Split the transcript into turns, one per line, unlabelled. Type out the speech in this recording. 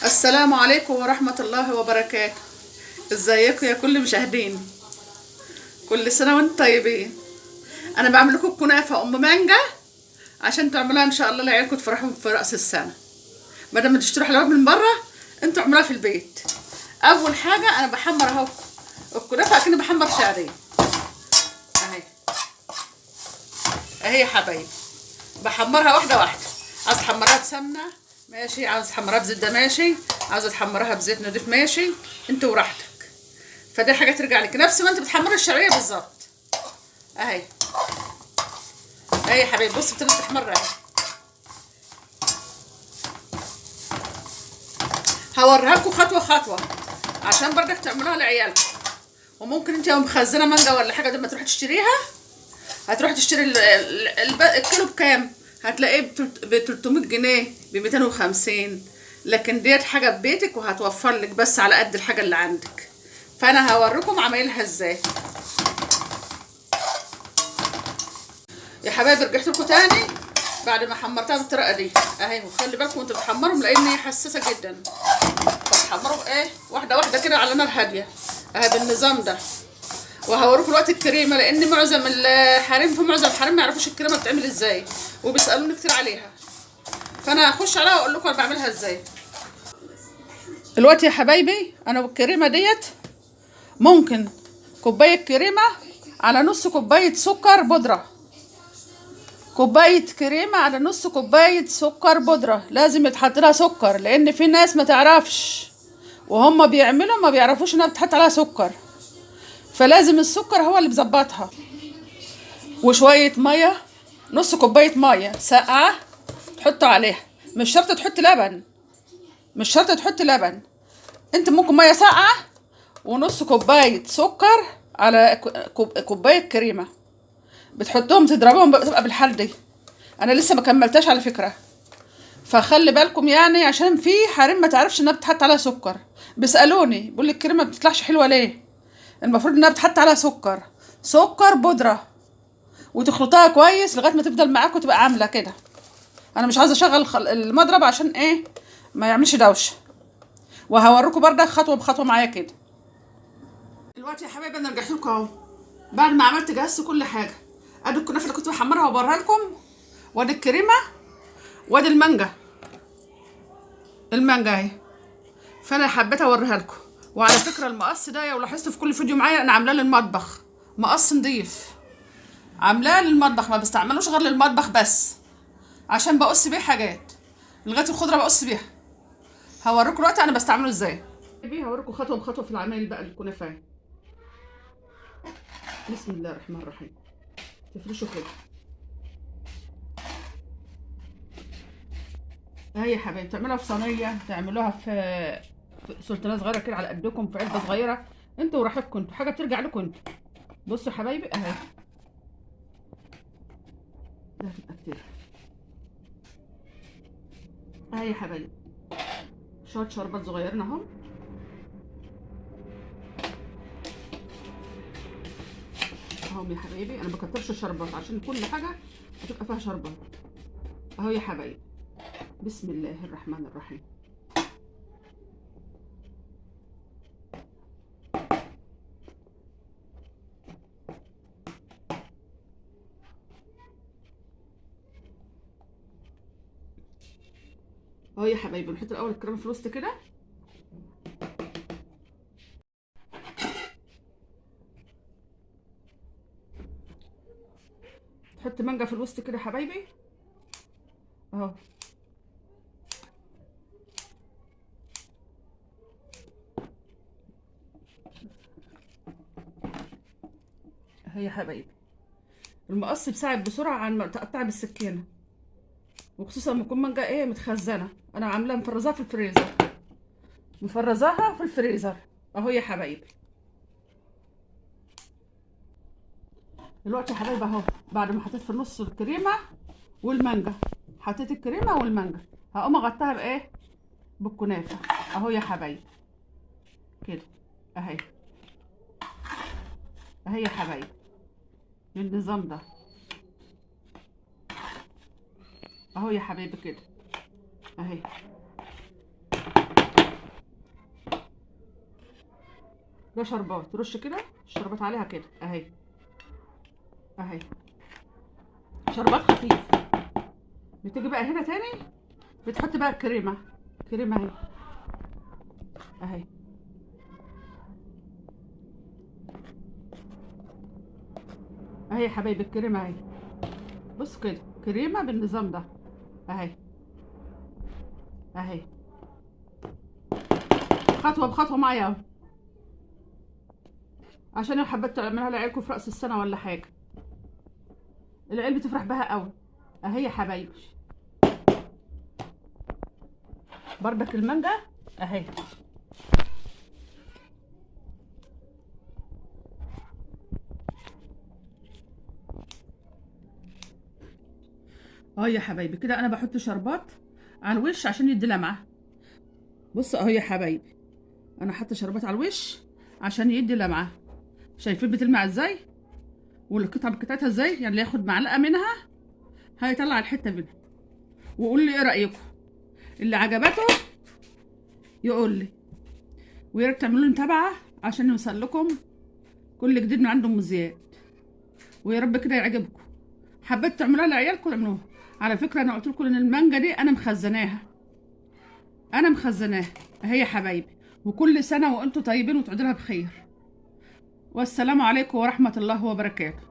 السلام عليكم ورحمة الله وبركاته. ازيكم يا كل مشاهدين؟ كل سنة وانتم طيبين. انا بعمل لكم كنافة ام مانجا عشان تعملوها ان شاء الله لعيالكم تفرحوا في رأس السنة. بدل ما تشتروا حلويات من بره انتوا اعملوها في البيت. اول حاجة انا بحمر اهو الكنافة اكني بحمر شعرية. اهي يا حبايبي بحمرها واحدة واحدة. عايز تحمرها بسمنة ماشي، عاوز تحمرها بزبده ماشي، عاوزه تحمرها بزيت نضيف ماشي، انت وراحتك. فدي حاجه ترجع لك نفس ما انت بتحمري الشعريه بالظبط. اهي يا حبيبي بص ابتدت تحمر اهي. هوريها لكم خطوه خطوه عشان برضك تعملوها لعيالكم. وممكن انت لو مخزنه مانجا ولا حاجه لما تروحي تشتريها هتروحي تشتري الكيلو بكام؟ هتلاقيه ب 300 جنيه ب 250. لكن ديت حاجه ببيتك وهتوفر لك بس على قد الحاجه اللي عندك. فانا هوريكم عمايلها ازاي يا حبايبي. رجعت لكم تاني بعد ما حمرتها بالطريقه دي اهي. وخلي بالكم وانتوا بتحمروا لان هي حساسه جدا، فتحمروا ايه واحده واحده كده على نار هاديه اهي بالنظام ده. وهوريكم دلوقتي الكريمه لان معظم الحريم ما يعرفوش الكريمه بتتعمل ازاي وبيسالوني كتير عليها. فانا هخش عليها واقول لكم انا بعملها ازاي دلوقتي يا حبايبي. انا والكريمه ديت ممكن كوبايه كريمه على نص كوبايه سكر بودره. كوبايه كريمه على نص كوبايه سكر بودره. لازم يتحط لها سكر لان في ناس ما تعرفش وهم بيعملوا ما بيعرفوش انها بتحط عليها سكر، فلازم السكر هو اللي بيظبطها. وشويه ميه، نص كوبايه ميه ساقعه تحطوا عليها. مش شرط تحط لبن، مش شرط تحط لبن. انت ممكن ميه ساقعه ونص كوبايه سكر على كوبايه كريمه بتحطهم تضربهم بتبقى بالحال دي. انا لسه ما كملتهاش على فكره، فخلي بالكم يعني عشان في حريم ما تعرفش انها بتحط عليها سكر. بيسالوني بيقول لي الكريمه ما بتطلعش حلوه ليه؟ المفروض انها بتحط عليها سكر بودره وتخلطها كويس لغايه ما تفضل معاك وتبقى عامله كده. انا مش عايزه اشغل المضرب عشان ايه ما يعملش دوشه. وهوريكم برضه خطوه بخطوه معايا كده. دلوقتي يا حبايبي انا رجعت لكم اهو بعد ما عملت جهزت كل حاجه. ادي الكنافه اللي كنت بحمرها وبوريها لكم، وادي الكريمه، وادي المانجا اهي. فانا حبيت اوريها لكم. وعلى فكره المقص ده لو لاحظتوا في كل فيديو معايا انا عاملاه للمطبخ، مقص نضيف عاملاه للمطبخ، ما بستعملوش غير للمطبخ بس عشان بقص بيه حاجات لغايه الخضره بقص بيها. هوريكم دلوقتي انا بستعمله ازاي. هوريكم خطوه بخطوه في العمايل بقى الكنافه. بسم الله الرحمن الرحيم. تفرشوا كده اهي يا حبايبي. تعملوها في صينيه، تعملوها في سلطانه صغيره كده على قدكم، في علبه صغيره انتوا وراحتكم انتوا، حاجه بترجع لكم انتوا. بصوا يا حبايبي اهي ده هتبقى كتير اهي يا حبايبي. شويه شربات صغيرين اهو اهم يا حبايبي. انا بكترش الشربات عشان كل حاجه هتبقى فيها شربات اهو يا حبايبي. بسم الله الرحمن الرحيم. اهو يا حبايبي نحط الاول الكريمه في الوسط كده تحط مانجا في الوسط كده يا حبايبي اهو. اهي يا حبايبي. المقص بيساعد بسرعه عن ما تقطعي بالسكينه، وخصوصا لما تكون مانجا ايه متخزنه. انا عاملاها مفرزاها في الفريزر، مفرزاها في الفريزر اهو يا حبايبي. دلوقتي يا حبايبي اهو بعد ما حطيت في النص الكريمه والمانجا، حطيت الكريمه والمانجا، هقوم اغطيها بايه؟ بالكنافه اهو يا حبايبي كده اهي. اهي يا حبايبي بالنظام ده اهو يا حبايبي كده اهي. ده شربات، رش كده الشربات عليها كده اهي اهي، شربات خفيف. بتيجي بقى هنا تاني بتحط بقى الكريمه، كريمه اهي اهي اهي يا حبايبي، الكريمه اهي. بص كده كريمه بالنظام ده اهي اهي، خطوه بخطوه معايا اهو، عشان لو حبيت تعملها لعيالكم في راس السنه ولا حاجه، العيال بتفرح بها قوي اهي يا حبايبي. بردك المانجا اهي اهو يا حبايبي. كده انا بحط شربات على الوش عشان يدي لمعه. بص اهو يا حبايبي، انا حاطه شربات على الوش عشان يدي لمعه. شايفين بتلمع ازاي والقطعه بتاعتها ازاي؟ يعني اللي ياخد معلقه منها هيطلع الحته منها. وقول لي ايه رايكم، اللي عجبته يقول لي، ويا ريت تعملوا لي متابعه عشان يوصل لكم كل جديد من عند ام زياد. ويا رب كده يعجبكم. حبيت تعملوها لعيالكم اعملوها. على فكره انا قلت لكم ان المانجا دي انا مخزناها اهي يا حبايبي. وكل سنه وانتم طيبين وتعودوا لها بخير. والسلام عليكم ورحمه الله وبركاته.